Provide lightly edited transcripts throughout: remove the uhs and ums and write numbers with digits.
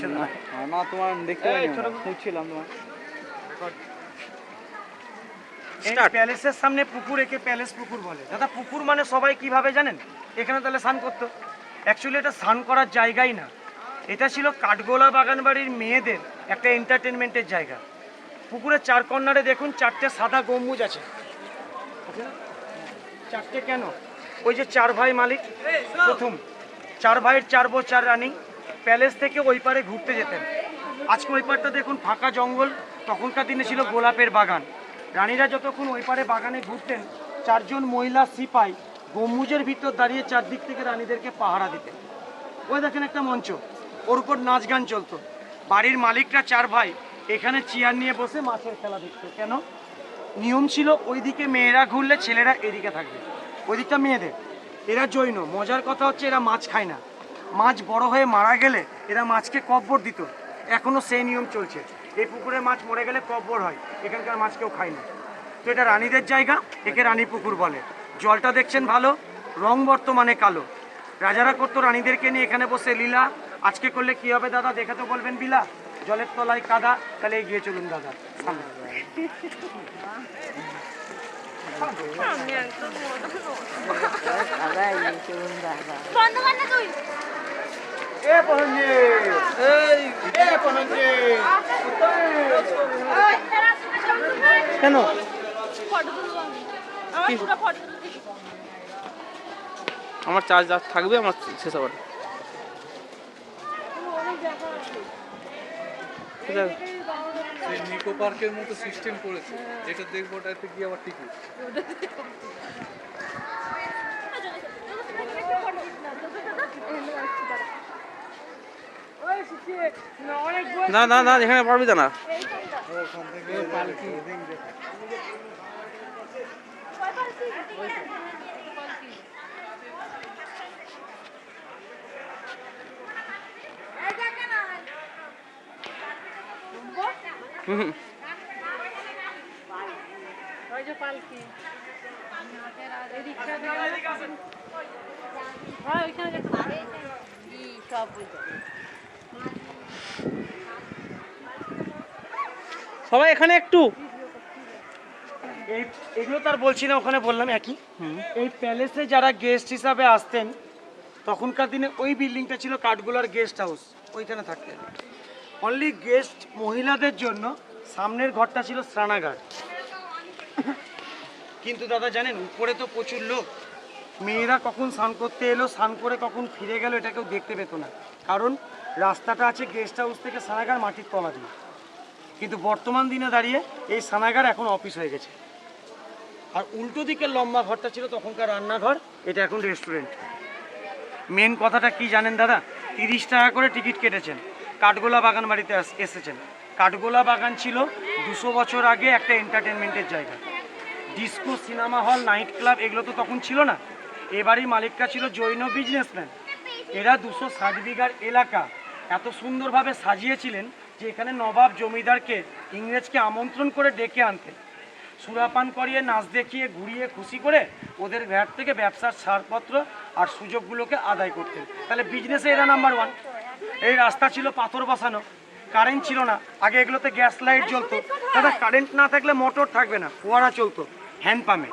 দেখছো না? না তোমার দেখতে পাইনি, খুঁজছিলাম তোমার। এই প্যালেসের সামনে পুকুর, একে প্যালেস পুকুর বলে। দাদা পুকুর মানে সবাই কিভাবে জানেন? এখানে তাহলে স্নান করতো। অ্যাকচুয়ালি এটা স্নান করার জায়গাই না, এটা ছিল কাঠগোলা বাগানবাড়ির মেয়েদের একটা এন্টারটেনমেন্টের জায়গা। পুকুরের চার কর্নারে দেখুন চারটে সাদা গম্বুজ আছে। চারটে কেন? ওই যে চার ভাই মালিক, প্রথম চার ভাইয়ের চার বউ চার রানী প্যালেস থেকে ওই পারে ঘুরতে যেতেন। আজকে ওই পারটা দেখুন ফাঁকা জঙ্গল, তখনকার দিনে ছিল গোলাপের বাগান। রানীরা যতক্ষণ ওই পারে বাগানে ঘুরতেন, চারজন মহিলা সিপাই গম্বুজের ভিতর দাঁড়িয়ে চারদিক থেকে রানীদেরকে পাহারা দিতেন। ওই দেখেন একটা মঞ্চ, ওর উপর নাচ গান চলতো। বাড়ির মালিকরা চার ভাই এখানে চেয়ার নিয়ে বসে মাছের খেলা দেখতো। কেন? নিয়ম ছিল ওইদিকে মেয়েরা ঘুরলে ছেলেরা এদিকে থাকবে, ওইদিকটা মেয়েদের। এরা জৈন। মজার কথা হচ্ছে এরা মাছ খায় না। মাছ বড় হয়ে মারা গেলে এরা মাছকে কব্বর দিত। এখনো সেই নিয়ম চলছে। এই পুকুরে মাছ মরে গেলে কব্বর হয়, এখানকার মাছ কেউ খায় না। তো এটা রানীদের জায়গা, একে রানী পুকুর বলে। জলটা দেখছেন ভালো, রং বর্তমানে কালো। রাজারা করতো রানীদেরকে নিয়ে এখানে বসে লীলা। আজকে করলে কি হবে দাদা, দেখে তো বলবেন বিলা। জলের তলায় কাদা, তাহলে এগিয়ে চলুন দাদা সামনে। কেন? আমার চার্জ থাকবে, আমার শেষ হবে। নিকো পার্কের মতো সিস্টেম করেছে, যেটা দেখবো ওটাতে গিয়ে আবার টিকিট। না না না, এখানে পারবি না। সবাই এখানে একটু এগুলো তার বলছি না, ওখানে বললাম একই। এই প্যালেসে যারা গেস্ট হিসাবে আসতেন, তখনকার দিনে ওই বিল্ডিংটা ছিল কাঠগোলার গেস্ট হাউস, ওইখানে থাকতেন। অনলি গেস্ট মহিলাদের জন্য সামনের ঘরটা ছিল স্নানাগার। কিন্তু দাদা জানেন, উপরে তো প্রচুর লোক, মেয়েরা কখন স্নান করতে এলো, স্নান করে কখন ফিরে গেল, এটা কেউ দেখতে পেত না। কারণ রাস্তাটা আছে গেস্ট হাউস থেকে স্নানাগার মাটির তলা দিয়ে। কিন্তু বর্তমান দিনে দাঁড়িয়ে এই স্নানাগার এখন অফিস হয়ে গেছে। আর উল্টো দিকের লম্বা ঘরটা ছিল তখনকার রান্নাঘর, এটা এখন রেস্টুরেন্ট। মেন কথাটা কি জানেন দাদা? 30 টাকা করে টিকিট কেটেছেন, কাঠগোলা বাগান বাড়িতে এসেছেন। কাঠগোলা বাগান ছিল 200 বছর আগে একটা এন্টারটেনমেন্টের জায়গা। Disco, cinema hall, night club এগুলো তো তখন ছিল না। এবারই মালিকরা ছিল জৈন বিজনেসম্যান। এরা 260 বিঘার এলাকা এত সুন্দরভাবে সাজিয়েছিলেন যে এখানে নবাব জমিদারকে ইংরেজকে আমন্ত্রণ করে ডেকে আনতেন। সুরাপান করিয়ে, নাচ দেখিয়ে, ঘুরিয়ে, খুশি করে ওদের ভ্যাট থেকে ব্যবসার ছাড়পত্র আর সুযোগগুলোকে আদায় করতেন। তাহলে বিজনেসে এরা নাম্বার 1। এই রাস্তা ছিল পাথর বসানো, কারেন্ট ছিল না। আগে এগুলোতে গ্যাস লাইট জ্বলতো। দাদা কারেন্ট না থাকলে মোটর থাকবে না, ফোয়ারা চলতো হ্যান্ড পাম্পে।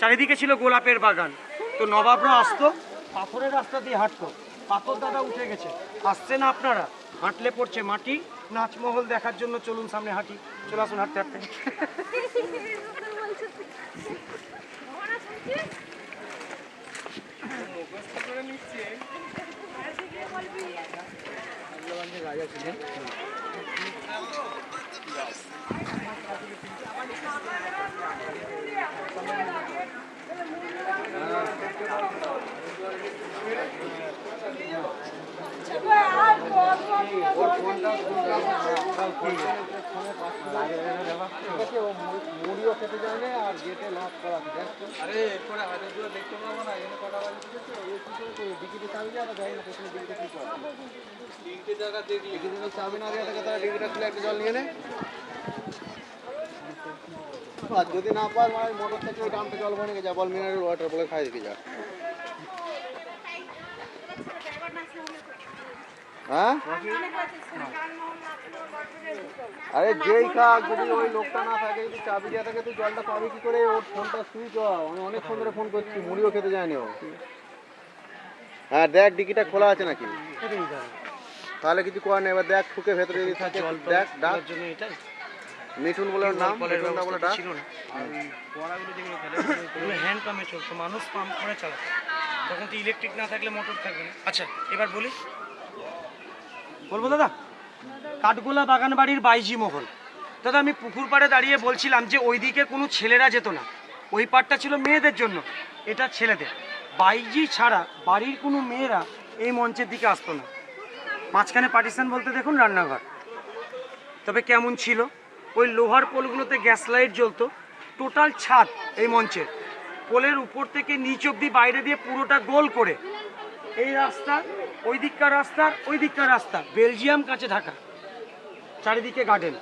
চারিদিকে ছিল গোলাপের বাগান। তো নবাবরা আসতো, পাথরের রাস্তা দিয়ে হাঁটতো। পাথর দাদা উঠে গেছে, আসছে না আপনারা, হাঁটলে পড়ছে মাটি। নাচমহল দেখার জন্য চলুন সামনে হাঁটি। চলে আসুন হাঁটতে হাঁটতে। রাজা ছিলেন। মুড়িও খেতে চাইলে আর গেটে লক করা আছে। আরে এরপরে হাজারদুয়ার দেখতে পাবো না, এখানে কটা বাজে ঠিক আছে? ডিকিতে চাবি দিয়ে যাই না, প্রথমে ডিকিতে কি করে? তিনটে জায়গা দেখলি ডিকিতে চাবি না দিয়ে থাকে, তারা ডিকিটা খুলে একটা জল নিয়ে নেয়। আর যদি না পায় মানে মোটর থেকে ওই ডামটা জল ভরে যা, বল মিনারেল ওয়াটার বলে খাই দিকে যা। হ্যাঁ আরে যেই খাক, যদি ওই লোকটা না থাকে, যদি চাবি দেওয়া থাকে, তুই জলটা পাবি কি করে? ওর ফোনটা সুইচ অফ, আমি অনেকক্ষণ ধরে ফোন করছি, মুড়িও খেতে যায়নি ও। হ্যাঁ দেখ ডিকিটা খোলা আছে নাকি, এটাই দাদা, তাহলে কিছু করার নেই। এবার দেখ ঠুকে ভেতরে যদি থাকে, জল দেখ ডাক। তোলার জন্য এটাই মিঠুন বলে ওর নাম, কলের মিঠুন দা বলে ব্যবস্থা ডাক। ছিল না, ওগুলো হ্যান্ড পাম্পে চলতো, মানুষ পাম্প করে চালাতো, তখন তো ইলেকট্রিক না থাকলে মোটর থাকবে না। আচ্ছা এবার বলি, বলবো দাদা? কাঠগোলা বাগান বাড়ির বাইজি মহল। দাদা আমি পুকুর পাড়ে দাঁড়িয়ে বলছিলাম যে ওইদিকে কোনো ছেলেরা যেত না, ওই পাড়টা ছিল মেয়েদের জন্য, এটা ছেলেদের। বাইজি ছাড়া বাড়ির কোনো মেয়েরা এই মঞ্চের দিকে আসতো না। মাঝখানে পার্টিশন বলতে দেখুন রান্নাঘর, তবে কেমন ছিল, ওই লোহার পোলগুলোতে গ্যাস লাইট জ্বলতো, টোটাল ছাদ এই মঞ্চের, পোলের উপর থেকে নিচ অবধি বাইরে দিয়ে পুরোটা গোল করে এই রাস্তা, ওই দিককার রাস্তা, ওই দিককার রাস্তা বেলজিয়াম কাঁচে ঢাকা, চারিদিকে গার্ডেন।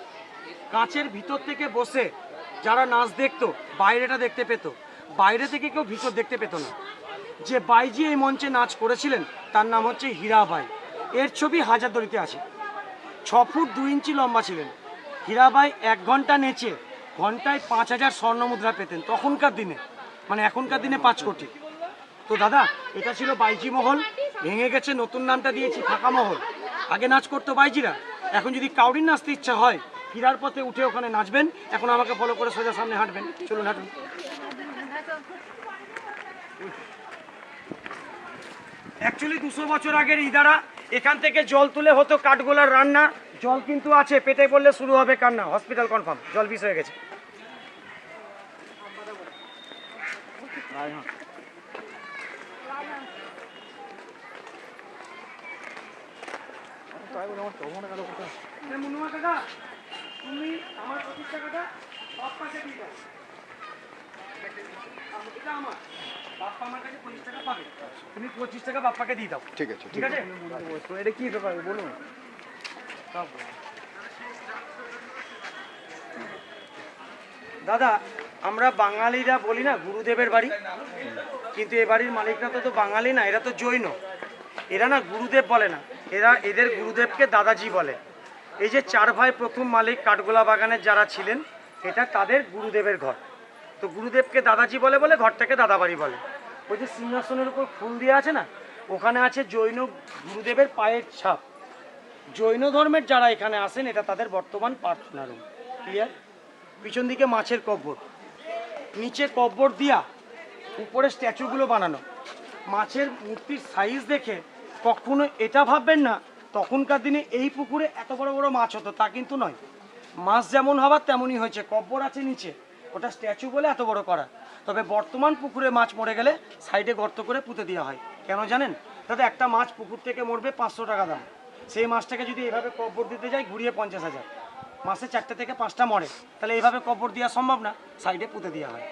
কাঁচের ভিতর থেকে বসে যারা নাচ দেখতো বাইরেটা দেখতে পেত, বাইরে থেকে কেউ ভিতর দেখতে পেত না। যে বাইজি এই মঞ্চে নাচ করেছিলেন তার নাম হচ্ছে হীরাবাই, এর ছবি হাজারদুয়ারিতে আছে। 6 ফুট 2 ইঞ্চি লম্বা ছিলেন হীরাবাই। 1 ঘন্টা নেচে ঘন্টায় 5000 স্বর্ণ মুদ্রা পেতেন তখনকার দিনে, মানে এখনকার দিনে 5 কোটি। তো দাদা এটা ছিল বাইজি মহল, ভেঙে গেছে, নতুন নামটা দিয়েছি ফাঁকা মহল। আগে নাচ করতো বাইজিরা, এখন যদি কাউরির নাচতে ইচ্ছা হয় ফিরার পথে উঠে ওখানে নাচবেন, এখন আমাকে ফলো করে সোজা সামনে হাঁটবেন, চলুন হাঁটুন। অ্যাকচুয়ালি 200 বছর আগের ইদারা, এখান থেকে জল তুলে হতো কাঠগোলার রান্না। জল কিন্তু আছে, পেটে পড়লে শুরু হবে কান্না, হসপিটাল কনফার্ম, জল বিষ হয়ে গেছে। মুনুয়া কাকা, তুমি আমার 25 টাকাটা বাপ্পাকে দিয়ে দাও, এটা আমার বাপ্পা আমার কাছে 25 টাকা পাবে, তুমি 25 টাকা বাপ্পাকে দিয়ে দাও। ঠিক আছে, ঠিক আছে, এটা কি ব্যাপার বলুন। দাদা আমরা বাঙালিরা বলি না গুরুদেবের বাড়ি, কিন্তু এ বাড়ির মালিকরা তো বাঙালি না, এরা তো জৈন। এরা না গুরুদেব বলে না, এরা এদের গুরুদেবকে দাদাজি বলে। এই যে 4 ভাই প্রথম মালিক কাঠগোলা বাগানের যারা ছিলেন, এটা তাদের গুরুদেবের ঘর, তো গুরুদেবকে দাদাজি বলে বলে ঘরটাকে দাদাবাড়ি বলে। ওই যে সিংহাসনের উপর ফুল দিয়ে আছে না, ওখানে আছে জৈন গুরুদেবের পায়ের ছাপ। জৈন ধর্মের যারা এখানে আসেন এটা তাদের বর্তমান প্রার্থনা রুম। ক্লিয়ার? পিছন দিকে মাছের কব্বর, নিচে কব্বর দিয়া উপরে স্ট্যাচুগুলো বানানো। মাছের মূর্তির সাইজ দেখে কখনো এটা ভাববেন না তখনকার দিনে এই পুকুরে এত বড় বড় মাছ হতো, তা কিন্তু নয়। মাছ যেমন হবার তেমনই হয়েছে, কব্বর আছে নিচে, ওটা স্ট্যাচু বলে এত বড় করা। তবে বর্তমান পুকুরে মাছ মরে গেলে সাইডে গর্ত করে পুঁতে দেওয়া হয়। কেন জানেন দাদা? একটা মাছ পুকুর থেকে মরবে 500 টাকা দাম, সেই মাছটাকে যদি এইভাবে কব্বর দিতে যায় ঘুরিয়ে 50,000। মাসে 4টে থেকে 5টা মরে, তাহলে এইভাবে কব্বর দেওয়া সম্ভব না, সাইডে পুঁতে দেওয়া হয়।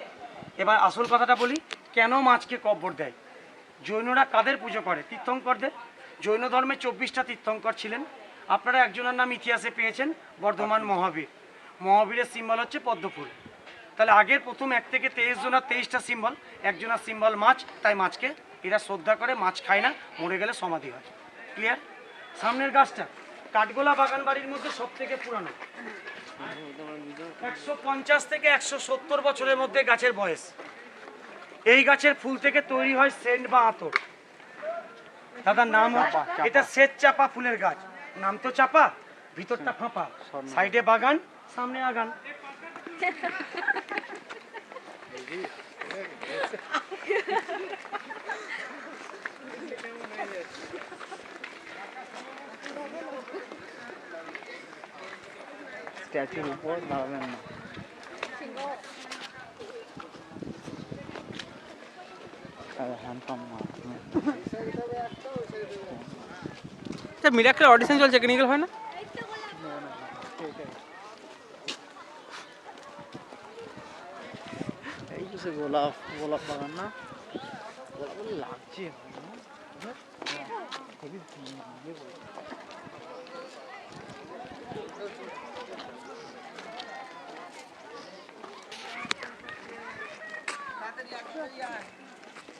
এবার আসল কথাটা বলি, কেন মাছকে কব্বর দেয়? জৈনরা কাদের পুজো করে? তীর্থঙ্করদের। জৈন ধর্মে 24টা তীর্থঙ্কর ছিলেন। আপনারা একজনের নাম ইতিহাসে পেয়েছেন, বর্ধমান মহাবীর। মহাবীরের সিম্বল হচ্ছে পদ্মফুল। তাহলে আগের প্রথম 1 থেকে 23 জনের 23টা সিম্বল, একজনের সিম্বল মাছ, তাই মাছকে এরা শ্রদ্ধা করে, মাছ খায় না, মরে গেলে সমাধি হয়। ক্লিয়ার? সামনের গাছটা কাঠগোলা বাগান বাড়ির মধ্যে সব থেকে পুরানো, 150 থেকে 170 বছরের মধ্যে গাছের বয়স। এই গাছের ফুল থেকে তৈরি হয় সেন্ট বা আতর। দাদার নাম, এটা শ্বেত চাপা ফুলের গাছ, নাম তো চাপা, ভিতরটা ফাঁপা, সাইডে বাগান, সামনে আগান। স্ট্যাচুর উপর দাঁড়াবেন না। মিরাক্কেল অডিশন চলছে, ক্লিনিক্যাল হয় না? এই যে গোলাপ গোলাপ বাগান না, গোলাপ লাগছে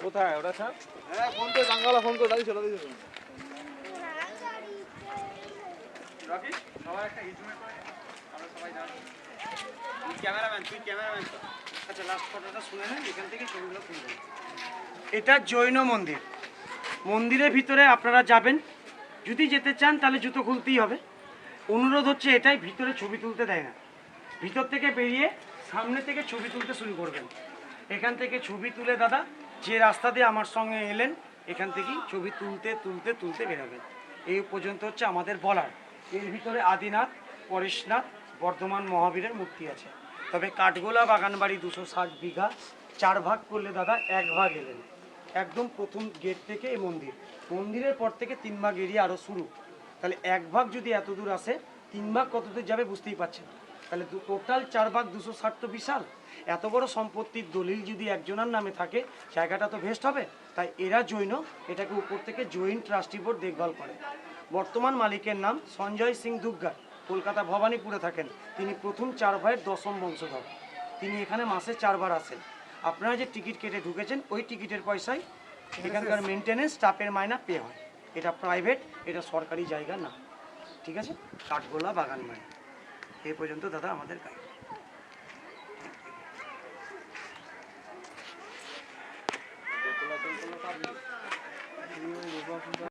কোথায় ওটা? হ্যাঁ ফোন তো, জাঙ্গালা ফোন করে দাঁড়িয়ে চলে আচ্ছা লাস্ট কথাটা শুনে নেন, এখান থেকে ছবিগুলো তুলবেন। এটা জৈন মন্দির। মন্দিরের ভিতরে আপনারা যাবেন, যদি যেতে চান তাহলে জুতো খুলতেই হবে। অনুরোধ হচ্ছে এটাই, ভিতরে ছবি তুলতে দেয় না। ভিতর থেকে বেরিয়ে সামনে থেকে ছবি তুলতে শুরু করবেন। এখান থেকে ছবি তুলে দাদা যে রাস্তা দিয়ে আমার সঙ্গে এলেন, এখান থেকেই ছবি তুলতে তুলতে তুলতে বেরোবেন। এই পর্যন্ত হচ্ছে আমাদের বলার। এর ভিতরে আদিনাথ, পরেশনাথ, বর্ধমান মহাবীরের মূর্তি আছে। তবে কাঠগোলা বাগানবাড়ি 260 বিঘা, 4 ভাগ করলে দাদা 1 ভাগ এলেন। একদম প্রথম গেট থেকে এই মন্দির, মন্দিরের পর থেকে 3 ভাগ এরিয়া আরও শুরু। তাহলে 1 ভাগ যদি এত দূর আসে, 3 ভাগ কত দূর যাবে বুঝতেই পারছেন। তাহলে টোটাল 4 ভাগ 260 তো বিশাল। এত বড় সম্পত্তির দলিল যদি একজনের নামে থাকে, জায়গাটা তো ভেস্ট হবে। তাই এরা জৈন, এটাকে উপর থেকে জৈন ট্রাস্টি বোর্ড দেখভাল করে। বর্তমান মালিকের নাম সঞ্জয় সিং দুগ্গা, কলকাতা ভবানীপুরে থাকেন। তিনি প্রথম 4 ভাইয়ের 10ম বংশধর। তিনি এখানে মাসে 4 বার আসেন। আপনারা যে টিকিট কেটে ঢুকেছেন, ওই টিকিটের পয়সায় এখানকার মেনটেনেন্স, স্টাফের মাইনা পে হয়। এটা প্রাইভেট, এটা সরকারি জায়গা না। ঠিক আছে, কাঠগোলা বাগানবাড়ি। এই পর্যন্ত দাদা আমাদের গাইড।